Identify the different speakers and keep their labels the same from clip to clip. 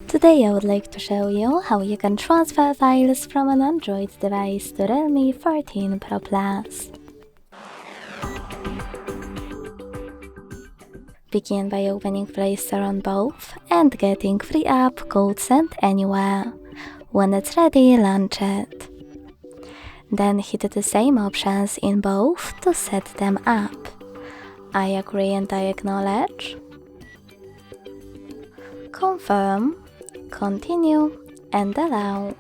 Speaker 1: Today I would like to show you how you can transfer files from an Android device to Realme 14 Pro Plus. Begin by opening Play Store on both and getting free app called Send Anywhere. When it's ready, launch it. Then hit the same options in both to set them up. I agree and I acknowledge. Confirm, continue and allow.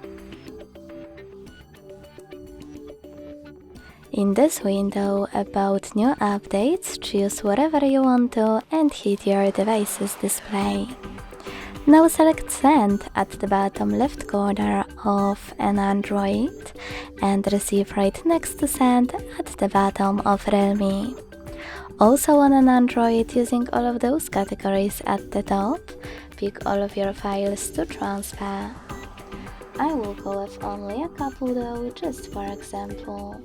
Speaker 1: In this window about new updates, choose whatever you want to and hit your device's display. Now select Send at the bottom left corner of an Android and Receive right next to Send at the bottom of Realme. Also on an Android, using all of those categories at the top, pick all of your files to transfer. I will go with only a couple though, just for example.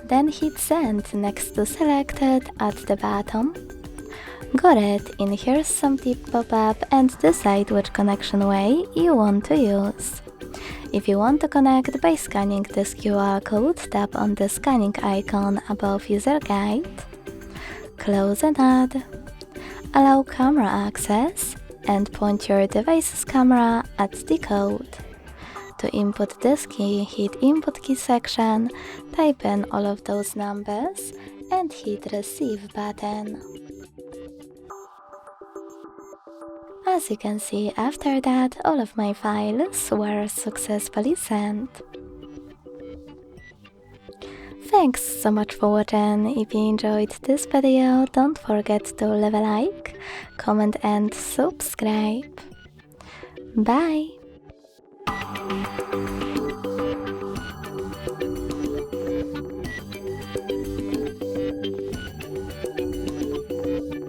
Speaker 1: Then hit Send next to Selected at the bottom. Got it, in here's some tip pop-up and decide which connection way you want to use. If you want to connect by scanning this QR code, tap on the scanning icon above User Guide, close and add, allow camera access, and point your device's camera at the code. To input this key, hit Input Key section, type in all of those numbers, and hit Receive button. As you can see, after that, all of my files were successfully sent. Thanks so much for watching. If you enjoyed this video, don't forget to leave a like, comment and subscribe. Bye!